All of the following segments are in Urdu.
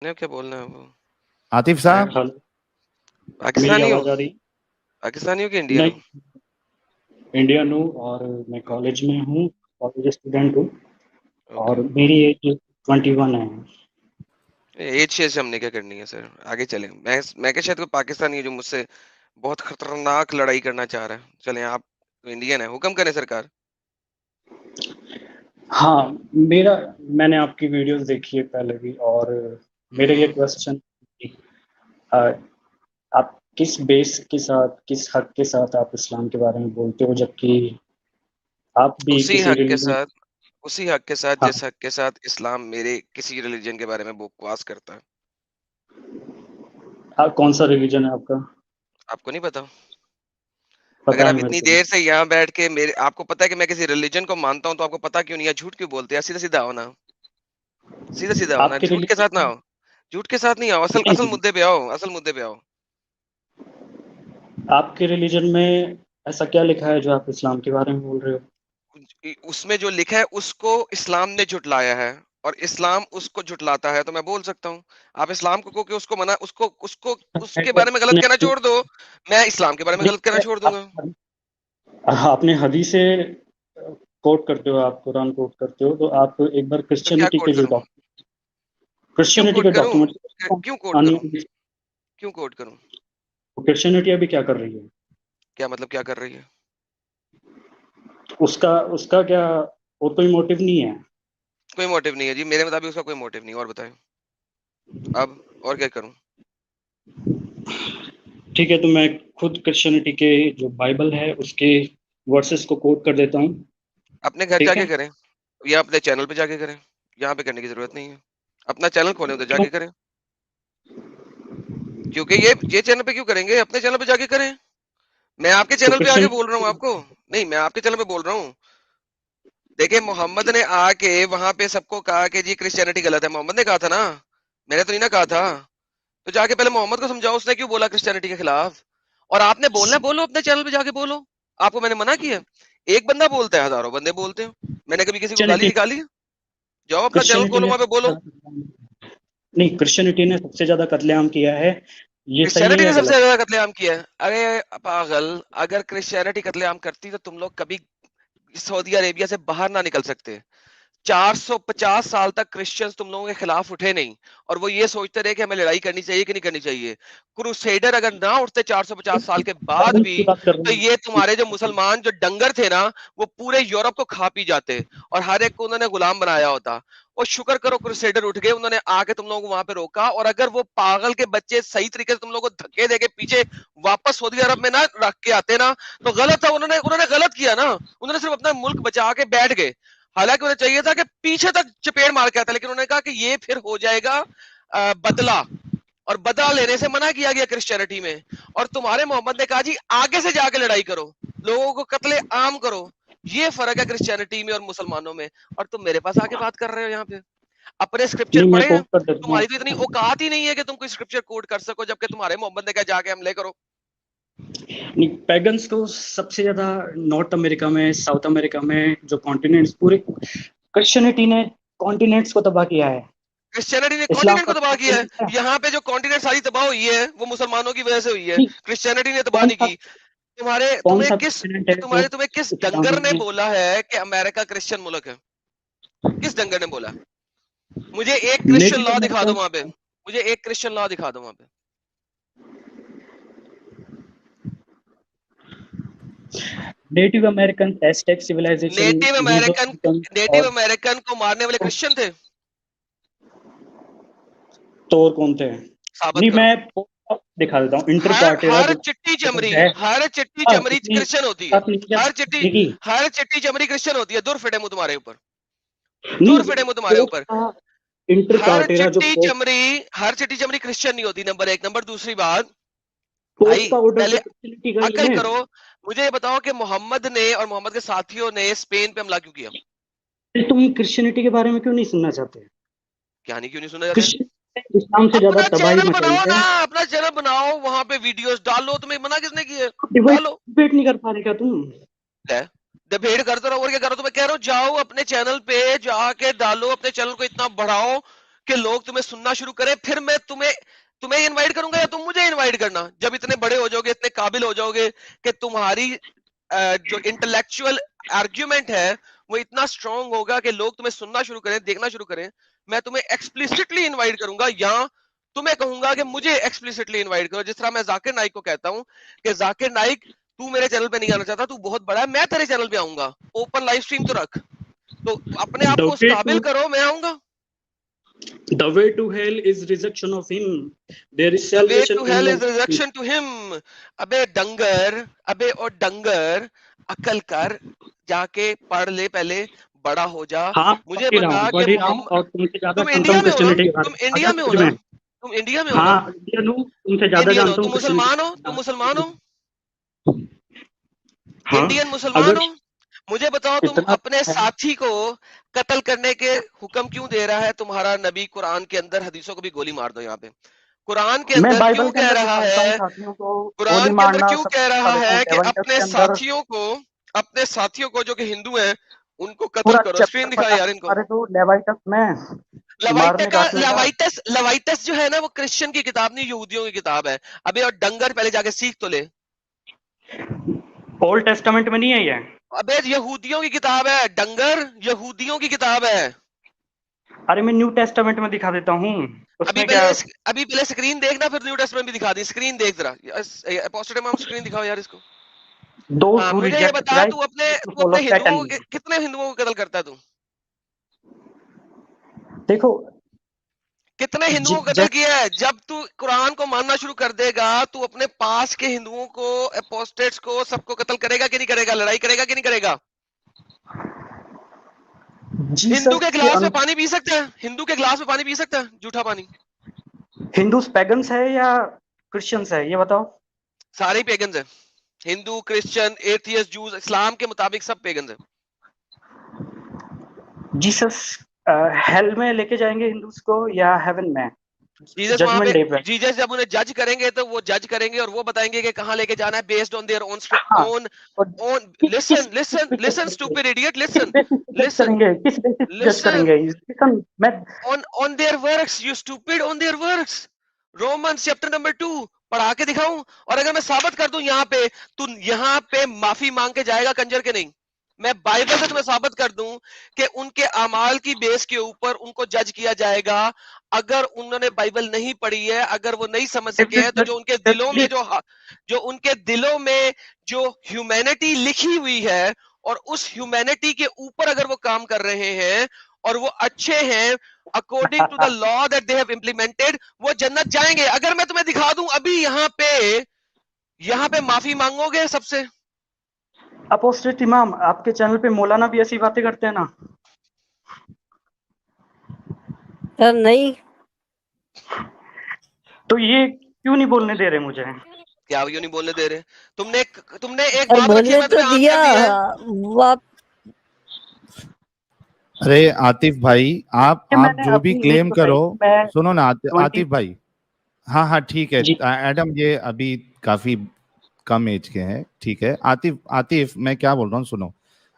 نے کیا بولنا ہے وہ عاطف صاحب ہل- میری پاکستانی ہو آواز آ رہی؟ پاکستانی ہو کہ انڈین ہو نہیں، انڈین ہوں اور میں کالج میں ہوں، کالج اسٹوڈنٹ ہوں، اور اوکے میری ایج 21 ہے۔ ایج شیئر سے ہم نے کیا کرنی ہے سر آگے چلیں میں کہ شاید کوئی پاکستانی ہے جو مجھ سے بہت خطرناک لڑائی کرنا چاہ رہا ہے چلیں آپ انڈین ہیں حکم کریں سرکار ہاں، میں نے آپ کی ویڈیوز دیکھی ہے پہلے بھی، اور میرا یہ کوشچن آپ کس بیس کے ساتھ، کس حق کے ساتھ آپ اسلام کے بارے میں بولتے ہو، جبکہ آپ بھی اسی کسی حق ریلیجن؟ کے ساتھ ہاں، جس حق کے ساتھ اسلام میرے کسی ریلیجن کے بارے میں بکواس کرتا ہے کون سا ریلیجن ہے آپ کا؟ آپ کو نہیں پتا اگر پتا ہے آپ میرے اتنی کو۔ دیر سے یہاں بیٹھ کے آپ کو پتا ہے کہ میں کسی ریلیجن کو مانتا ہوں تو آپ کو پتا کیوں نہیں ہے جھوٹ کیوں بولتے ہیں سیدھا سیدھا ہونا سیدھا ہونا آپ کے جھوٹ کے ساتھ نہ ریلیجن ہو جھوٹ کے ساتھ نہیں آؤ اصل مدے پہ آؤ اصل مدے پہ آؤ آپ کے ریلیجن میں ایسا کیا لکھا ہے جو آپ اسلام کے بارے میں بول رہے ہو؟ اس میں جو لکھا ہے اس کو اسلام نے جھٹلایا ہے اور اسلام اس کو جھٹلاتا ہے تو میں بول سکتا ہوں آپ اسلام کو کہ اس کو منع اس کے بارے میں غلط کہنا چھوڑ دو میں اسلام کے بارے میں غلط کہنا چھوڑ دوں گا آپ نے حدیثیں کوٹ کرتے ہو، آپ قرآن کوٹ کرتے ہو، تو آپ ایک بار تو کیا کرسچینٹی کوٹ کے جو کروں کیوں کرسچینٹی کوٹ کے کروں ڈاکومنٹ کیوں کوٹ کروں کیوں کوٹ کروں کرسچینٹی ابھی کیا کر رہی ہے؟ کیا مطلب کیا کر رہی ہے اس کا کیا اور کوئی موٹیو نہیں ہے؟ کوئی موٹیو نہیں ہے جی میرے مطابق اس کا کوئی موٹیو نہیں اور بتائیں اب اور کیا کروں ٹھیک ہے، تو میں خود کرسچینٹی کے جو بائبل ہے اس کے ورسز کو کوٹ کر دیتا ہوں، اپنے گھر جا ٹھیک ہے؟ کے کریں یا اپنے چینل پہ جا کے کریں یہاں پہ کرنے کی ضرورت نہیں ہے اپنا چینل کھولیں ادھر جا کیوں؟ کے کریں کیونکہ یہ چینل پہ کیوں کریں گے اپنے چینل پہ جا کے کریں میں آپ کے تو چینل پہ آ کے بول رہا ہوں کرسچینٹی آپ کو نہیں میں آپ کے چینل پہ بول رہا ہوں دیکھیں محمد نے آ کے وہاں پہ سب کو کہا کہ جی کرسچینٹی غلط ہے محمد نے کہا تھا نا میں نے تو نہیں نا کہا تھا تو جا کے پہلے محمد کو سمجھاؤ اس نے کیوں بولا کرسچینٹی کے خلاف اور آپ نے بولنا ہے بولو اپنے چینل پہ جا کے بولو آپ کو میں نے منع کیا ایک بندہ بولتا ہے ہزاروں بندے بولتے ہیں میں نے کبھی کسی کو گالی نکالی ہے؟ جاؤ اپنا چینل کرسچینٹی کھولو نے وہاں پہ بولو نہیں، کرسچینٹی نے سب سے زیادہ قتل عام کیا ہے، یہ صحیح ہے کرسچینٹی یا نے سب سے غلط؟ زیادہ قتل عام کیا ہے ارے پاگل اگر کرسچینٹی قتل عام کرتی تو تم لوگ کبھی سعودی عربیہ سے باہر نہ نکل سکتے 450 سال تک کرسچنز تم لوگوں کے خلاف اٹھے نہیں اور وہ یہ سوچتے رہے کہ ہمیں لڑائی کرنی چاہیے کہ نہیں کرنی چاہیے کروسیڈر اگر نہ اٹھتے 450 سال کے بعد پیگنس بھی کی بات کر تو رہے یہ تمہارے جو ہیں۔ مسلمان جو ڈنگر تھے نا وہ پورے یورپ کو کھا پی جاتے اور ہر ایک کو انہوں نے غلام بنایا ہوتا اور شکر کرو کروسیڈر اٹھ گئے انہوں نے آ کے تم لوگوں کو وہاں پہ روکا اور اگر وہ پاگل کے بچے صحیح طریقے سے تم لوگوں کو دھکے دے کے پیچھے واپس سعودی عرب میں نہ رکھ کے آتے نا تو غلط تھا انہوں نے غلط کیا نا انہوں نے صرف اپنا ملک بچا کے بیٹھ گئے حالانکہ انہیں چاہیے تھا کہ پیچھے تک چپیڑ مار کے آتا لیکن انہوں نے کہا کہ یہ پھر ہو جائے گا بدلہ اور بدلہ لینے سے منع کیا گیا کرسچینٹی میں اور تمہارے محمد نے کہا جی آگے سے جا کے لڑائی کرو لوگوں کو قتل عام کرو یہ فرق ہے کرسچینٹی میں اور مسلمانوں میں اور تم میرے پاس آ کے بات کر رہے ہو یہاں پہ اپنے اسکرپچر نہیں، میں پڑھے ہیں کوٹ کر دیتا ہوں۔ تمہاری تو اتنی اوقات ہی نہیں ہے کہ تم کوئی اسکرپچر کوٹ کر سکو جبکہ تمہارے محمد نے کہا جا کے حملے کرو نہیں، پیگنس کو سب سے زیادہ نارتھ امریکہ میں، ساؤتھ امریکہ میں جو کانٹیننٹس پورے کرسچینٹی نے کانٹیننٹس کو تباہ کیا ہے، کرسچینٹی نے اسلام کانٹیننٹ کو کا تباہ کیا کانٹیننٹ ہے یہاں پہ جو کانٹیننٹ ساری تباہ ہوئی ہے وہ مسلمانوں کی وجہ سے ہوئی ہے نہیں، کرسچینٹی نے تباہ کون نہیں سا کی کون سا کانٹیننٹ ہے جو تمہیں کس اسلام ڈنگر نے میں؟ بولا ہے کہ امریکہ کرسچن ملک ہے کس ڈنگر نے بولا مجھے ایک کرسچن نیٹو لا دکھا دو امریکن وہاں پہ مجھے ایک کرسچن لا دکھا دو وہاں پہ نیٹو امریکن ایسٹیک سویلائزیشن نیٹو اور امریکن کو مارنے والے کرسچن تھے تو اور کون تھے؟ ثابت نہیں، کرو میں دکھا دیتا ہوں، انٹر کارٹیرا ہر جو چٹی چمری ہے، ہر چٹی چمری اتنی کرسچن ہوتی ہے بات نہیں کیا دیکھی؟ ہر چٹی چمری کرسچن ہوتی ہے دور فٹے منہ تمہارے اوپر دور نہیں، فٹے منہ تمہارے پوپ اوپر کا انٹر کارٹیرا جو ہر چٹی چمری کرسچن نہیں ہوتی نمبر ایک نمبر دوسری بات پوپ بھائی کا آرڈر پہلے تو کرسچینٹی کا ہی عقل ہے۔ کرو مجھے یہ بتاؤ کہ محمد نے اور محمد کے ساتھیوں نے اسپین پہ حملہ کیوں کیا پھر تم کرسچینٹی کے بارے میں کیوں نہیں سننا چاہتے؟ کیا نہیں کیوں نہیں سنا جاتے اسلام سے زیادہ اپنا تباہی چینل مچائی بناؤ ہے۔ نا اپنا چینل بناؤ وہاں پہ ویڈیوز ڈالو تمہیں منع کس نے کیا ہے ڈالو ڈیبیٹ نہیں کر پا رہے کیا تم؟ ڈبیٹ کرتے رہو اور کیا کرو تو میں کہہ رہا ہوں جاؤ اپنے چینل پہ جا کے ڈالو اپنے چینل کو اتنا بڑھاؤ کہ لوگ تمہیں سننا شروع کریں, پھر میں تمہیں انوائٹ کروں گا یا تم مجھے انوائٹ کرنا. جب اتنے بڑے ہو جاؤ گے, اتنے قابل ہو جاؤ گے کہ تمہاری جو انٹلیکچوئل آرگیومنٹ ہے وہ اتنا اسٹرانگ ہوگا کہ لوگ تمہیں سننا شروع کریں, دیکھنا شروع کریں, میں تمہیں ایکسپلیسٹلی انوائٹ کروں گا, یا تمہیں کہوں گا کہ مجھے ایکسپلیسٹلی انوائٹ کرو. جس طرح میں ذاکر نائک کو کہتا ہوں کہ ذاکر نائک تو میرے چینل پہ نہیں آنا چاہتا, تو بہت بڑا ہے, میں تیرے چینل پہ آؤں گا, اوپن لائف اسٹریم تو رکھ, تو اپنے آپ کو اس قابل کرو, میں آؤں گا. The way to hell is rejection of him. There is The way salvation to in hell no. is rejection to him. ابے ڈنگر, ابے اور ڈنگر, عقل کر, جا کے پڑھ لے, پہلے بڑا ہو جا. ہاں مجھے بتا کہ بڑھ ہی رہا ہوں محمد, اور تم سے زیادہ تم جانتا انڈیا ہوں میں ہو نا, کرسچینٹی کے تم بارے میں. انڈیا میں ہو نا, تم انڈیا میں ہو نا, ہاں انڈین ہوں, تم سے زیادہ انڈین ہو, جانتا ہوں تم کرسچینٹی. مسلمان ہو, تم مسلمان ہو, ہاں انڈین مسلمان اگر ہو. مجھے بتاؤ تم اتنا اپنے ساتھی کو قتل کرنے کے حکم کیوں دے رہا ہے تمہارا نبی؟ قرآن کے اندر حدیثوں کو بھی گولی مار دو. یہاں پہ قرآن کے میں اندر کیوں بائبل کے کہہ اندر رہا دکھا دیتا ہوں ہے, ساتھیوں کو گولی قرآن کے اندر مارنا, کیوں سب کہہ دکھا رہا دیتا ہوں. ہے کہ لیونٹس اپنے کے اندر ساتھیوں کو جو کہ ہندو ہیں ان کو قتل پورا کرو. چیپٹر اسکرین دکھا پڑھا یار ان کو. ہمارے تو لیوائٹس میں مارنے کاٹنے کا. لوائٹس جو ہے نا وہ کرسچن کی کتاب نہیں, یہودیوں کی کتاب ہے. ابھی اور ڈنگر پہلے جا کے سیکھ تو لے. اولڈ ٹیسٹامنٹ میں نہیں ہے یہ. ابے یہودیوں کی کتاب ہے ڈنگر, یہودیوں کی کتاب ہے. ارے میں نیو ٹیسٹامنٹ میں دکھا دیتا ہوں, اس میں کیا. ابھی پہلے اسکرین دیکھنا, پھر نیو ٹیسٹمنٹ بھی دکھا دی. اسکرین دیکھ ذرا, اپوسٹل امام اسکرین دکھاؤ یار اس کو. Those ہاں who مجھے یہ reject بتا, Christ to تو follow اپنے Satan. کتنے ہندوؤں کو قتل کرتا ہے تو دیکھو کتنے ہندوؤں کو قتل کیا ہے؟ جب تو قرآن کو ماننا شروع کر دے گا تو اپنے پاس کے ہندوؤں کو, اپوسٹیٹس کو, سب کو قتل کرے گا کہ نہیں کرے گا؟ لڑائی کرے گا کہ نہیں کرے گا؟ ہندو کے گلاس میں پانی پی سکتا ہے؟ ہندو کے گلاس میں پانی پی سکتا ہے جھوٹا پانی؟ ہندوز پیگنس ہے یا کرسچنس ہے یہ بتاؤ. سارے پیگنز ہیں, ہندو, کرسچن, ایتھیسٹ, جوز, اسلام کے مطابق سب پیگنز ہیں. جیسس ہیل میں لے کے جائیں گے ہندوز کو یا ہیون میں جیسس وہاں پہ, ججمنٹ ڈے پہ؟ جیسس جب انہیں جج کریں گے تو وہ جج کریں گے اور وہ بتائیں گے کہ کہاں لے کے جانا ہے, بیسڈ آن دیئر ہاں اون اور listen listen listen stupid idiot, listen جج listen کریں گے, کس بیسس جج کریں listen گے؟ میں on their works, you stupid, on their works. Romans chapter number 2 پڑھا کے دکھاؤں, اور اگر میں ثابت کر دوں یہاں پہ, تو یہاں پہ معافی مانگ کے جائے گا کنجر کے نہیں. میں بائبل سے تمہیں ثابت کر دوں کہ ان کے اعمال کی بیس کے اوپر ان کو جج کیا جائے گا. اگر انہوں نے بائبل نہیں پڑھی ہے, اگر وہ نہیں سمجھ سکے ہیں, تو جو ان کے دلوں میں جو ان کے دلوں میں جو ہیومینٹی لکھی ہوئی ہے, اور اس ہیومینٹی کے اوپر اگر وہ کام کر رہے ہیں اور وہ اچھے ہیں according to the law that they have implemented, وہ جنت جائیں گے. اگر میں تمہیں دکھا دوں ابھی یہاں پہ معافی مانگو گے سب سے؟ اپوسٹیٹ امام آپ کے چینل پہ مولانا بھی ایسی باتیں کرتے ہیں نا؟ سر نہیں. تو یہ کیوں نہیں بولنے دے رہے مجھے؟ کیا کیوں نہیں بولنے دے رہے؟ تم نے ایک سر بات رکھی ہے, بولنے میں تو تمہیں دیا آنسر دیا ہے. وہ آپ. ارے عاطف بھائی, آپ میں نے جو بھی اپنی کلیم کرو, سنو نا عاطف 20 بھائی. ہاں ٹھیک ہے جی ایڈم, یہ ابھی کافی کم ایج کے ہیں, ٹھیک ہے. عاطف میں کیا بول رہا ہوں سنو.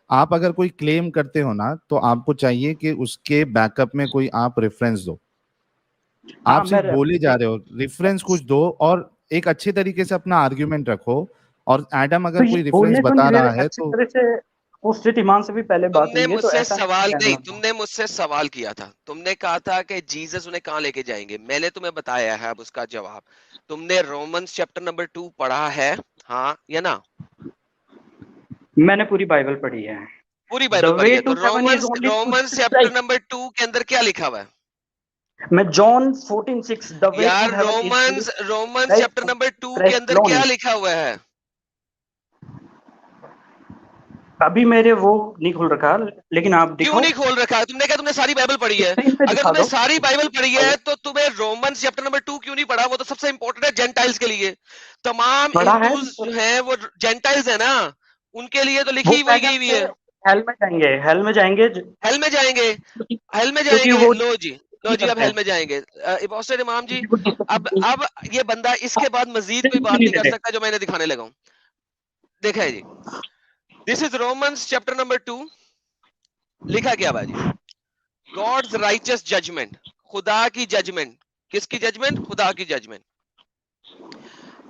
آپ اگر کوئی کلیم کرتے ہو نا, تو آپ کو چاہیے کہ اس کے بیک اپ میں کوئی آپ ریفرنس دو. آپ صرف بولے جا رہے ہو, ریفرنس کچھ دو, اور ایک اچھے طریقے سے اپنا آرگیومنٹ رکھو. اور ایڈم اگر کوئی ریفرنس بتا رہا ہے تو اپوسٹیٹ ایمان سے بھی پہلے تم بات نے ہوئی ہے, مجھ تو سے ایسا سوال نہیں. نہیں, تم نے مجھ سے سوال کیا تھا, تم نے کہا تھا کہ جیزس انہیں کہاں لے کے جائیں گے. میں نے تمہیں بتایا ہے اب اس کا جواب. تم نے رومنس چیپٹر نمبر 2 پڑھا ہے, ہاں یا نا؟ میں نے پوری بائبل پڑھی ہے. پوری بائبل پڑھی ہے, تو رومنس چیپٹر نمبر 2 کے اندر کیا لکھا ہوا ہے؟ میں جان 14:6 the way to یار heaven is Romans chapter number 2 کے اندر کیا لکھا ہوا ہے؟ ابھی میرے وہ نہیں کھول رکھا, لیکن آپ کیوں دکھاؤ. نہیں کھول رکھا ہے؟ تم نے کہا تم نے ساری بائبل پڑھی ہے. اسکرین پہ اگر دکھا تم نے دو. ساری بائبل پڑھی ہے تو تمہیں رومنس چیپٹر نمبر 2 کیوں نہیں پڑھا؟ وہ تو سب سے امپورٹنٹ ہے جینٹائلز کے لیے. تمام پڑھا ہے ہندوز جو ہیں وہ جینٹائلز ہیں نا, ان کے لیے تو وہ لکھی وہی گئی پیگن ہوئی سے ہے. ہیل میں جائیں گے, ہیل میں جائیں گے, ہیل میں جائیں گے, ہیل میں جائیں کیونکہ گے. وہ لو جی اب ہیل میں جائیں گے. اپوسٹل امام جی, اب یہ بندہ اس کے بعد مزید کوئی بات نہیں کر سکتا جو میں نے دکھانے لگا ہوں. دیکھا ہے جی, دس از رومنس چیپٹر نمبر 2. لکھا کیا ہوا جی؟ God's righteous judgment, خدا کی ججمنٹ. کس کی ججمنٹ؟ خدا کی ججمنٹ.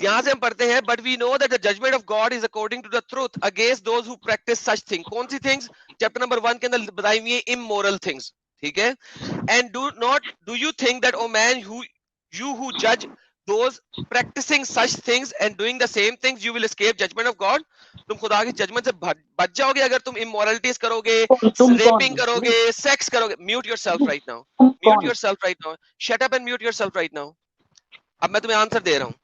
یہاں سے ہم پڑھتے ہیں but we know that the judgment of God is according to the truth against those who practice such things. کون سی things؟ چیپٹر نمبر 1 کے اندر بتائی ہوئی ہیں immoral things. ٹھیک ہے. And do you think that, O man, you who judge those practicing such things and doing the same things, you will escape judgment of God? تم خدا کی ججمنٹ سے بچ جاؤ گے اگر تم immoralities کرو گے, raping کرو گے, sex کرو گے. Mute yourself right now. Mute yourself right now. Shut up and mute yourself right now. اب میں تمہیں آنسر دے رہا ہوں.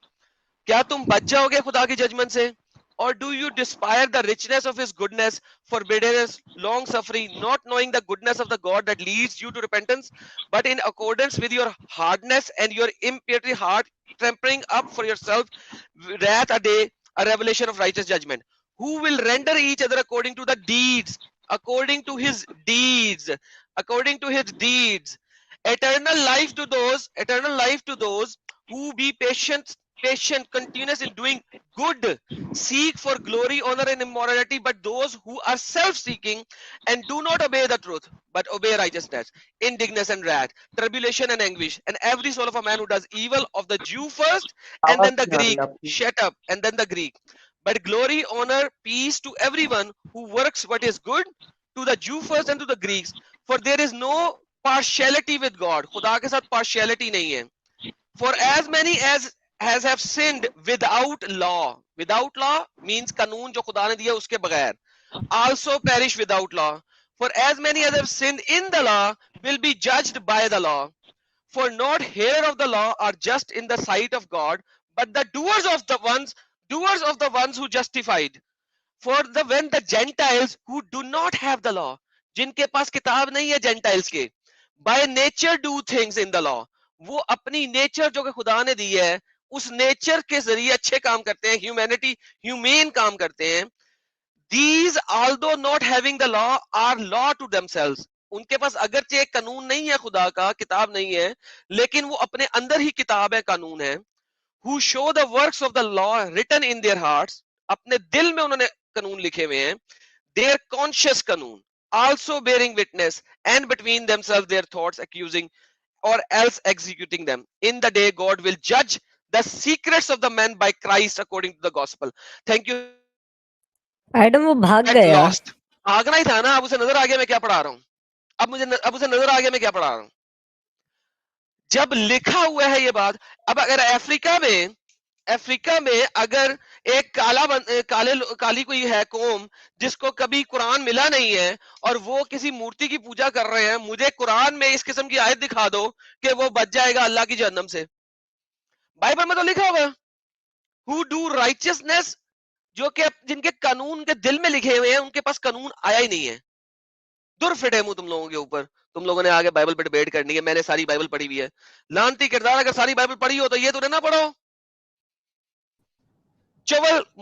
کیا تم بچ جاؤ گے خدا کی ججمنٹ سے؟ Or do you despise the richness of his goodness, forbearance, long suffering, not knowing the goodness of the God that leads you to repentance, but in accordance with your hardness and your impiety heart, tempering up for yourself wrath a day, a revelation of righteous judgment, who will render each other according to the deeds, according to his deeds, according to his deeds, eternal life to those who be patient, continuous in doing good, seek for glory, honor and immorality, but those who are self-seeking and do not obey the truth, but obey righteousness, indignation and wrath, tribulation and anguish, and every soul of a man who does evil, of the Jew first, and then the Greek. Shut up. And then the Greek. But glory, honor, peace to everyone who works what is good, to the Jew first and to the Greeks, for there is no partiality with God. خدا کے ساتھ partiality نہیں ہے. For as many as have sinned without law means قانون جو خدا نے دیا اس کے بغیر, also perish without law. For as many as have sinned in the law will be judged by the law. For not hearer of the law are just in the sight of God, but the doers of the ones who justified. For when the Gentiles who do not have the law, جن کے پاس کتاب نہیں ہے Gentiles کے, by nature do things in the law, وہ اپنی نیچر جو کہ خدا نے دی ہے اس نیچر کے ذریعے اچھے کام کرتے ہیں, ہیومین کام کرتے ہیں. These although not having the law are law to themselves. ان کے پاس اگرچہ ایک قانون نہیں ہے خدا کا, کتاب نہیں ہے, لیکن وہ اپنے اندر ہی کتاب ہے, قانون ہے. Who show the works of the law written in their hearts. اپنے دل میں انہوں نے قانون لکھے ہوئے ہیں. Their conscious قانون, also bearing witness, and between themselves their thoughts accusing or else executing them. In the day God will judge the secrets of the men by Christ according to the gospel. Thank you. Adam وہ بھاگ گیا. بھاگنا ہی تھا نا. اب اسے نظر آ گیا میں کیا پڑھا رہا ہوں. اب اسے نظر آ گیا میں کیا پڑھا رہا ہوں. جب لکھا ہوا ہے یہ بات. اب اگر افریقہ میں اگر ایک کالی کوئی ہے قوم جس کو کبھی قرآن ملا نہیں ہے اور وہ کسی مورتی کی پوجا کر رہے ہیں, مجھے قرآن میں اس قسم کی آیت دکھا دو کہ وہ بچ جائے گا اللہ کی جہنم سے. بائبل میں تو لکھا ہوا who do righteousness, جو کہ جن کے قانون کے دل میں لکھے ہوئے ہیں, ان کے پاس قانون آیا ہی نہیں ہے. در فٹے منہ تم لوگوں کے اوپر. تم لوگوں نے آگے بائبل پہ ڈیبیٹ کرنی ہے. میں نے ساری بائبل پڑھی ہوئی ہے. لانتی کردار, اگر ساری بائبل پڑھی ہو تو یہ تو نہ پڑھو.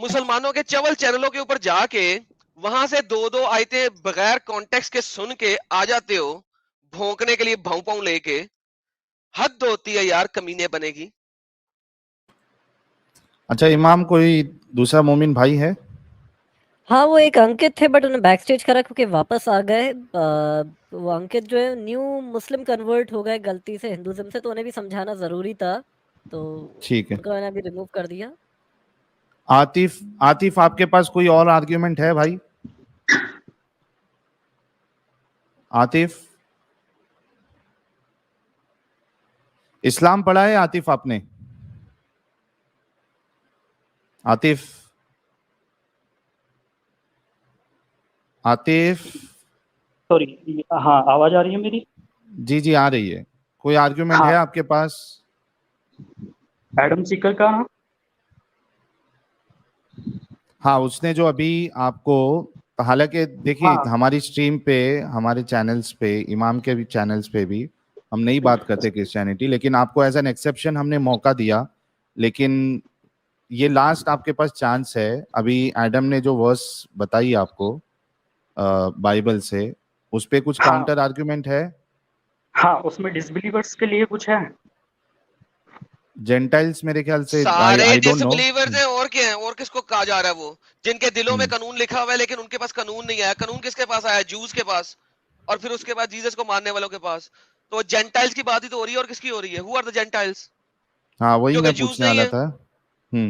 مسلمانوں کے چول چینلوں کے اوپر جا کے وہاں سے دو آیتیں بغیر کانٹیکس کے سن کے آ جاتے ہو بھونکنے کے لیے, بھاؤں لے کے. حد ہوتی ہے یار, کمینے بنے گی. اچھا امام, کوئی دوسرا مومن بھائی ہے؟ ہاں وہ ایک انکت تھے بٹ انہیں بیک سٹیج کرا کیونکہ واپس آ گئے. وہ انکت جو ہے نیو مسلم کنورٹ ہو گئے غلطی سے ہندوازم سے, تو انہیں بھی سمجھانا ضروری تھا, تو ٹھیک ہے. ان کو میں نے ابھی ریموو کر دیا. عاطف آپ کے پاس کوئی اور آرگیومنٹ ہے بھائی؟ عاطف, اسلام پڑھا ہے عاطف آپ نے؟ عاطف سوری, ہاں آواز آ رہی ہے میری؟ جی آ رہی ہے. کوئی آرگیومنٹ ہے آپ کے پاس؟ ایڈم سیکر کا. ہاں, اس نے جو ابھی آپ کو, حالانکہ دیکھیے ہماری اسٹریم پہ, ہمارے چینلز پہ, امام کے بھی چینلز پہ بھی ہم نہیں بات کرتے کرسچینٹی, لیکن آپ کو ایز این ایکسیپشن ہم نے موقع دیا. لیکن یہ لاسٹ آپ کے پاس چانس ہے. ابھی ایڈم نے جو ورس بتائی آپ کو بائبل سے, اس پہ کچھ کاؤنٹر آرگیومنٹ ہے؟ ہاں, اس میں ڈسبلیورز کے لیے کچھ ہے. جینٹائلز میرے خیال سے سارے ڈسبلیورز ہیں, اور کیا ہیں, اور کس کو کہا جا رہا ہے؟ وہ جن کے دلوں میں قانون لکھا ہوا ہے لیکن ان کے پاس قانون نہیں آیا. قانون کس کے پاس آیا؟ جوز کے پاس, اور پھر اس کے بعد جیسس کو ماننے والوں کے پاس. تو جینٹائلز کی بات ہی تو ہو رہی ہے, اور کس کی ہو رہی ہے؟ Who are the gentiles? ہاں وہی جو میں کہ جوز پوچھنے نہیں والا ہے. تھا.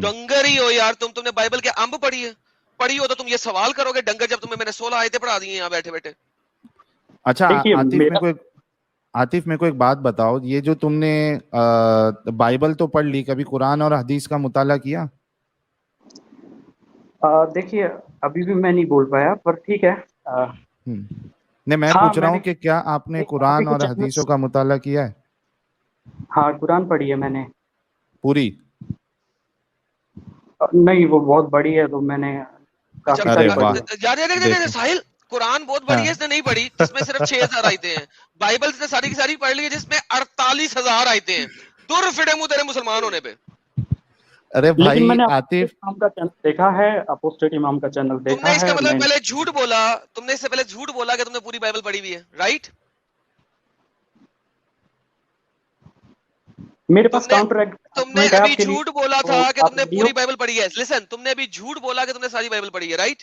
ڈنگر ہی ہو یار تم نے بائبل کے امب پڑھی ہے؟ پڑھی ہو تو تم یہ سوال کرو گے ڈنگر, جب تمہیں میں نے 16 آیتیں پڑھا دی ہیں یہاں بیٹھے بیٹھے. اچھا دیکھیے عاطف میں کوئی ایک بات بتاؤ, یہ جو تم نے بائبل تو پڑھ لی, کبھی قرآن اور حدیث کا مطالعہ کیا؟ دیکھیے ابھی بھی میں نہیں بول پایا, پر ٹھیک ہے. نہیں میں ہاں پوچھ رہا ہوں کہ کیا آپ نے قرآن اور کچھ حدیثوں کا مطالعہ کیا ہے؟ ہاں قرآن پڑھی ہے میں نے. پوری؟ نہیں وہ بہت بڑی ہے تو میں نے کافی ارے ساری پڑھی واہ, ہے. یار ساحل, قرآن بہت بڑی ہے, اس نے نہیں پڑھی, جس میں صرف 6000 آیتیں ہیں. بائبل اس نے ساری کی ساری پڑھ لی ہے جس میں 48,000 آیتیں ہیں. دور فٹے منہ تیرے مسلمان ہونے پہ. ارے لیکن بھائی میں نے عاطف, امام کا چینل دیکھا ہے, اپوسٹیٹ امام کا چینل تم نے دیکھا اس ہے. کا مطلب میں پہلے جھوٹ بولا, تم نے اس سے پہلے جھوٹ بولا کہ تم نے پوری بائبل پڑھی ہوئی ہے, رائٹ؟ میرے تم پاس نے کاؤنٹر تم نے آرگومنٹ ہے ابھی آپ کے لیے, جھوٹ بولا تو تھا کہ آپ تم نے ریڈی ہو. پوری بائبل پڑھی ہے. لسن, تم نے ابھی جھوٹ بولا کہ تم نے ساری بائبل پڑھی ہے, رائٹ؟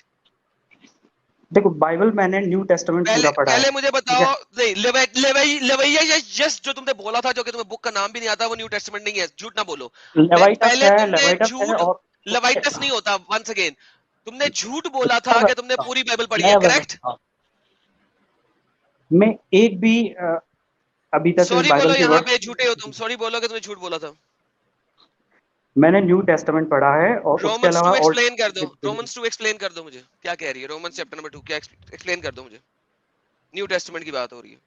دیکھو بائبل میں نے نیو ٹیسٹمنٹ پورا پڑھا ہے. پہلے مجھے ٹھیک ہے, بتاؤ, لیویہ جس جو تم نے بولا تھا, جو کہ تمہیں بک کا نام بھی نہیں آتا, وہ نیو ٹیسٹمنٹ نہیں ہے, جھوٹ نہ بولو. لیوائٹس پہلے ہے, تم نے لیوائٹس ہے جھوٹ, اور لیوائٹس نہیں ہوتا, ونس اگین تم نے جھوٹ بولا تھا کہ تم نے پوری بائبل پڑھی ہے, نیا کریکٹ؟ میں ایک بھی ابھی تک سوری بائبل بولو کے یہاں ورڈ, پہ, جھوٹے ہو تم, سوری بولو کہ تم نے جھوٹ بولا تھا. میں نے نیو ٹیسٹمنٹ پڑھا ہے اور اس کے رومنس 2 علاوہ ایکسپلین کر دو, رومنس 2 ایکسپلین کر دو مجھے, کیا کہہ رہی ہے رومنس چیپٹر نمبر 2, کیا ایکسپلین کر دو مجھے. نیو ٹیسٹمنٹ کی بات ہو رہی ہے.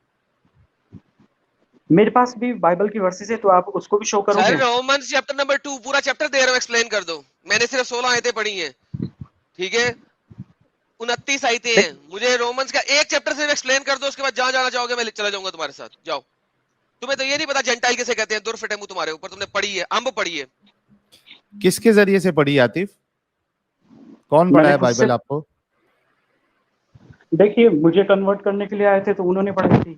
میرے پاس بھی بائبل کی ورسز ہے, تو آپ اس کو بھی شو کرو سر گے. رومنس چیپٹر نمبر 2 پورا چیپٹر دے رہا ہوں, ایکسپلین کر دو. میں نے صرف 16 آیتیں پڑھی ہیں, ٹھیک ہے, 29 آیتیں ہیں. مجھے رومنس کا ایک چیپٹر صرف ایکسپلین کر دو, اس کے بعد جہاں جانا چاہو گے میں چلا جاؤں گا تمہارے ساتھ, جاؤ. تمہیں تو یہ نہیں پتا جینٹائل کیسے کہتے ہیں, دور فٹے منہ تمہارے اوپر, تم نے پڑھی ہے, امب پڑھی ہے. کس کے ذریعے سے پڑھی عاطف؟ کون میں نے پڑھایا خود سے, بائبل آپ کو؟ دیکھیے مجھے کنورٹ کرنے کے لیے آئے تھے تو انہوں نے پڑھائی تھی.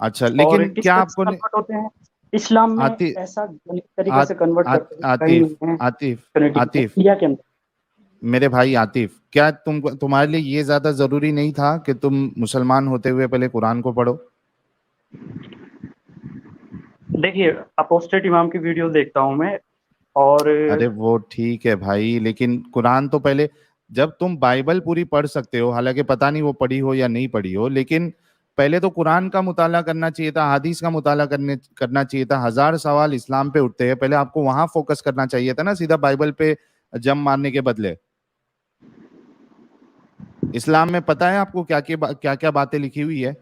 اچھا, اور لیکن کس کیا طرح آپ سے کو کنورٹ ہوتے ہیں اسلام میں, ایسا طریقے سے کنورٹ کرتے ہیں کہیں نہیں ہے عاطف انڈیا کے اندر. میرے بھائی عاطف, کیا تمہارے لیے یہ زیادہ ضروری نہیں تھا کہ تم مسلمان ہوتے ہوئے پہلے قرآن کو پڑھو؟ دیکھیے اپوسٹیٹ امام کی ویڈیو دیکھتا ہوں میں, اور ارے وہ ٹھیک ہے بھائی, لیکن قرآن تو پہلے, جب تم بائبل پوری پڑھ سکتے ہو, حالانکہ پتہ نہیں وہ پڑھی ہو یا نہیں پڑھی ہو, لیکن پہلے تو قرآن کا مطالعہ کرنا چاہیے تھا, حدیث کا مطالعہ کرنا چاہیے تھا. 1000 سوال اسلام پہ اٹھتے ہیں, پہلے آپ کو وہاں فوکس کرنا چاہیے تھا نا, سیدھا بائبل پہ جم مارنے کے بدلے. اسلام میں پتہ ہے آپ کو کیا کیا باتیں لکھی ہوئی ہے,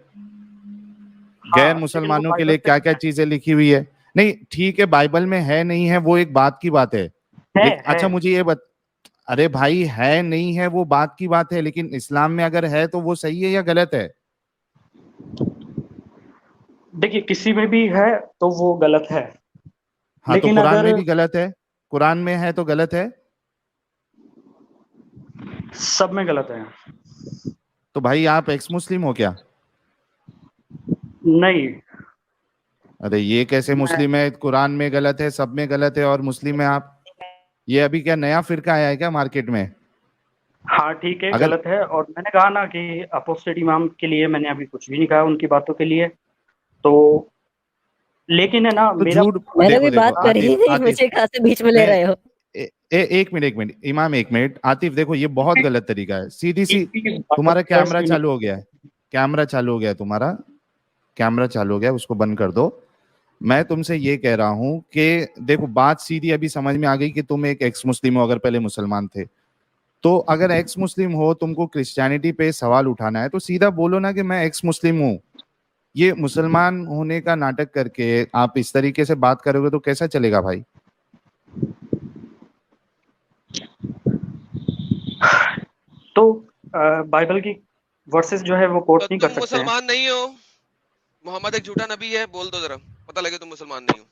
غیر لیکن وہ مسلمانوں کے بائبل لیے سے کیا کیا چیزیں لکھی ہوئی ہے. نہیں ٹھیک ہے, بائبل میں ہے نہیں ہے وہ ایک بات کی بات ہے, اچھا مجھے یہ ارے بھائی ہے نہیں ہے وہ بات کی بات ہے, لیکن اسلام میں اگر ہے تو وہ صحیح ہے یا غلط ہے؟ دیکھیے کسی میں بھی ہے تو وہ غلط ہے. ہاں تو لیکن قرآن اگر میں بھی غلط ہے, قرآن میں ہے تو غلط ہے. سب میں غلط ہے. تو بھائی آپ ایکس مسلم ہو کیا؟ نہیں. ارے یہ کیسے مسلم ہے, قرآن میں غلط ہے, سب میں غلط ہے, اور مسلم ہے آپ؟ یہ ابھی کیا نیا فرقہ آیا ہے کیا مارکیٹ میں؟ ہاں ٹھیک ہے اگر غلط ہے, اور میں نے کہا نا کہ اپوسٹیٹ امام کے لیے میں نے ابھی کچھ بھی نہیں کہا ان کی باتوں کے لیے, تو لیکن ہے نا تو میرا جھوٹ, میں نے بھی دیکھو بات کری ہی نہیں, مجھے کہاں سے بیچ میں لے رہے ہو؟ ایک منٹ امام, ایک منٹ عاطف, دیکھو یہ بہت غلط طریقہ ہے. سیدھی سی تمہارا کیمرہ چالو ہو گیا ہے, کیمرہ چالو ہو گیا, تمہارا کیمرہ چالو ہو گیا, اس کو بند کر دو. میں تم سے یہ کہہ رہا ہوں کہ دیکھو بات سیدھی ابھی سمجھ میں آ گئی کہ تم ایک ایکس مسلم ہو, اگر پہلے مسلمان تھے تو. اگر ایکس مسلم ہو, تم کو کرسچینٹی پہ سوال اٹھانا ہے تو سیدھا بولو نا کہ میں ایکس مسلم ہوں. یہ مسلمان ہونے کا ناٹک کر کے آپ اس طریقے سے بات کرو گے تو کیسا چلے گا بھائی؟ تو بائبل کی ورسز جو ہے وہ کوٹ نہیں کر تم سکتے ہیں. مسلمان نہیں ہو, محمد ایک جھوٹا نبی ہے, بول دو ذرا, پتہ لگے تم مسلمان نہیں ہو.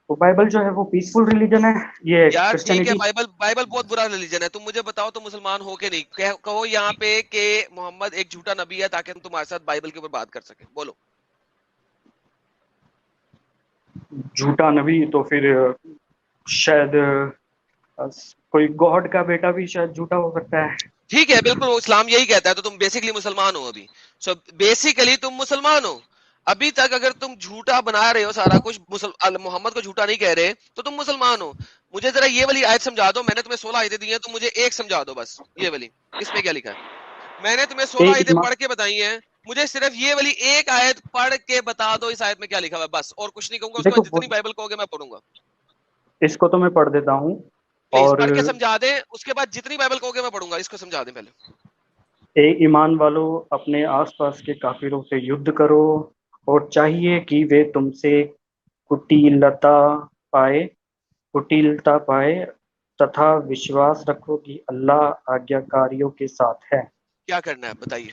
تو بائبل جو ہے وہ پیسفل ریلیجن ہے, یہ یار ٹھیک ہے, کرسچینٹی. بائبل بہت برا ریلیجن ہے. تم مجھے بتاؤ تم مسلمان ہو کہ نہیں, کہو یہاں پہ کہ محمد ایک جھوٹا نبی ہے تاکہ ہم تمہارے ساتھ بائبل کے اوپر بات کر سکیں, بولو. جھوٹا نبی تو پھر شاید کوئی گاڈ کا بیٹا بھی شاید جھوٹا ہو سکتا ہے. ٹھیک ہے, بالکل وہ اسلام یہی کہتا ہے, تو تم بیسیکلی مسلمان ہو ابھی. سو بیسیکلی تم مسلمان ہو. ابھی تک اگر تم جھوٹا بنا رہے ہو سارا کچھ، محمد کو جھوٹا نہیں کہہ رہے تو تم مسلمان ہو. مجھے ذرا یہ والی آیت سمجھا دو. میں نے تمہیں 16 آیتیں دی ہیں، تو مجھے ایک سمجھا دو بس. یہ والی اس میں کیا لکھا ہے؟ میں نے تمہیں 16 آیتیں پڑھ کے بتائی ہیں، مجھے صرف یہ والی ایک آیت پڑھ کے بتا دو اس آیت میں کیا لکھا ہوا ہے بس. اور کچھ نہیں کہوں گا. اس کے بعد جتنی بائبل کہو گے میں پڑھوں گا. اس کو تو میں پڑھ دیتا ہوں. پلیز اور پڑھ کے سمجھا دیں. اس کے بعد جتنی بائبل کہو گے میں پڑھوں گا. اس کو سمجھا دیں پہلے. اے ایمان والو، اپنے آس پاس کے کافروں سے یدھ کرو، اور چاہیے کہ وہ تم سے کٹیلتا پائے تتھا وشواس رکھو کہ اللہ آگیاکاریوں کے ساتھ ہے. کیا کرنا ہے بتائیے،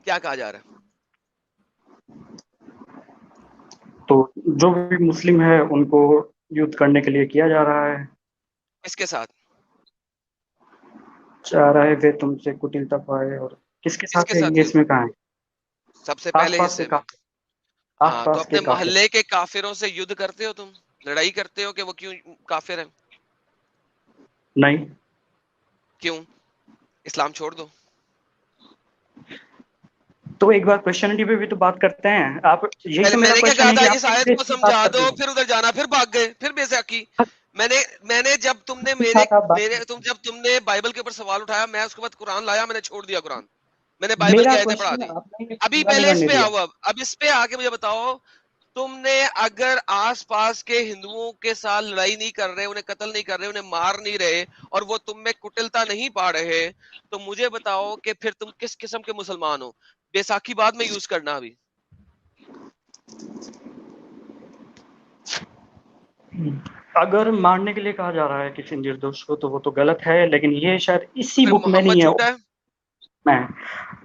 کیا کہا جا رہا ہے؟ تو جو بھی مسلم ہے ان کو یدھ کرنے کے لیے کیا جا رہا ہے. اس کے ساتھ چاہ رہا ہے وہ تم سے کٹیلتا پائے. اور کس کے ساتھ ہے یہ اس میں کہاں ہے؟ سب سے آس پہلے پاس حصے کے میں. کافر. آس ہاں، تو پاس اپنے کے کافر. محلے کے کافروں سے یدھ کرتے ہو، تم لڑائی کرتے ہو کہ وہ کیوں کافر ہیں؟ نہیں. کیوں؟ اسلام چھوڑ دو. تو ایک بار کرسچینٹی پہ بھی تو بات کرتے ہیں. آپ یہی پہلے تو میں میرا نے کیا کوشچن کہا ہے تھا، کہ اس آپ آیت کس کو کی سمجھا بات کر دو، رہے ہیں. پھر ادھر جانا، پھر بھاگ گئے، پھر بے ساکی. میں نے جب تم نے جب تم نے بائبل کے اوپر سوال اٹھایا، میں اس کے بعد قرآن لایا، میں نے چھوڑ دیا قرآن. میں نے بائبل میرا کی آیتیں پڑھا کوشچن دی. آپ نے ابھی پورا نہیں پہلے اس کرنے پہ دیا. آؤ. اب اس پہ آ کے مجھے بتاؤ، تم نے اگر آس پاس کے ہندوؤں کے ساتھ لڑائی نہیں کر رہے، انہیں قتل نہیں کر رہے، انہیں مار نہیں رہے، اور وہ تم میں کٹلتا نہیں پا رہے، تو مجھے بتاؤ کہ پھر تم کس قسم کے مسلمان ہو؟ بیساکھی بعد میں یوز کرنا. ابھی اگر مارنے کے لیے کہا جا رہا ہے کسی نردوش کو تو وہ تو غلط ہے، لیکن یہ شاید اسی پھر بک میں محمد نہیں جھوٹا ہے. ہے. میں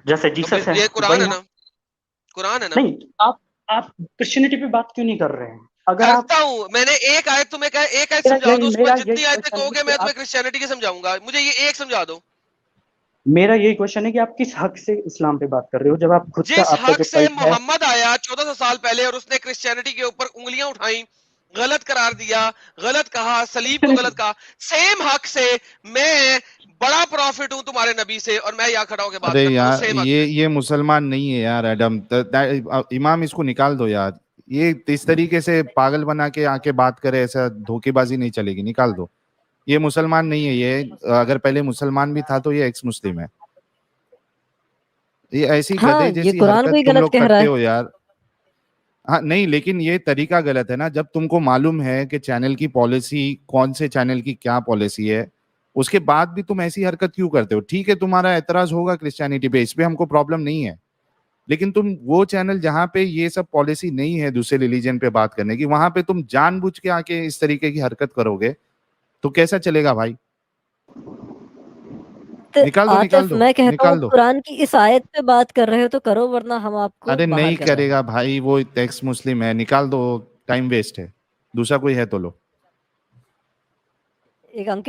جیسے تو جیسس ہے یہ قرآن وہی ہے نا، قرآن ہے نا. نہیں. آپ کرسچینٹی پہ بات کیوں نہیں کر رہے ہیں؟ اگر آپ کرتا ہوں. میں نے ایک آیت تمہیں کہا، ایک آیت سمجھا دو. اس کے میرا بعد یہی جتنی آیتیں کوشچن کہو ہے گے کہ میں تمہیں آپ کرسچینٹی کی سمجھاؤں گا. مجھے یہ ایک سمجھا دو. میرا یہی کوشچن ہے کہ آپ کس حق سے اسلام پہ بات کر رہے ہو جب آپ خود کا جس آپ کا حق جو سے کلٹ ہے. محمد آیا 1400 سال پہلے اور اس نے کرسچینٹی کے اوپر انگلیاں اٹھائیں، غلط قرار دیا، غلط کہا، سلیب کو غلط کہا، سیم حق سے میں بڑا پروفٹ ہوں تمہارے نبی سے، اور میں یہاں کھڑا ہو کے بات ارے کرتا ہوں یار سیم حق سے. یہ مسلمان نہیں ہے یار ایڈم. امام اس کو نکال دو یار. یہ اس طریقے سے پاگل بنا کے آ کے بات کرے، ایسا دھوکے بازی نہیں چلے گی. نکال دو. یہ مسلمان نہیں ہے. یہ اگر پہلے مسلمان بھی تھا تو یہ ایکس مسلم ہے. یہ ایسی ہاں گدھے یہ جیسی قرآن کو ہی حرکت تم غلط لوگ کہہ رہا کرتے ہے. ہو یار. ہاں نہیں، لیکن یہ طریقہ غلط ہے نا. جب تم کو معلوم ہے کہ چینل کی پالیسی، کون سے چینل کی کیا پالیسی ہے، اس کے بعد بھی تم ایسی حرکت کیوں کرتے ہو؟ ٹھیک ہے تمہارا اعتراض ہوگا کرسچینٹی پہ، اس پہ ہم کو پرابلم نہیں ہے، لیکن تم وہ چینل جہاں پہ یہ سب پالیسی نہیں ہے دوسرے ریلیجن پہ بات کرنے کی، وہاں پہ تم جان بوجھ کے آ کے اس طریقے کی حرکت کرو گے تو کیسا چلے گا بھائی؟ نکال دو، نکال آتف دو، میں کہتا ہوں نکال دو. قرآن کی اس آیت پہ بات کر رہے ہو تو کرو، ورنہ ہم آپ کو ارے باہر نہیں کر رہے کرے ہیں. گا بھائی، وہ ایکس مسلم ہے. نکال دو، ٹائم ویسٹ ہے. دوسرا کوئی ہے تو لو. ایک انکت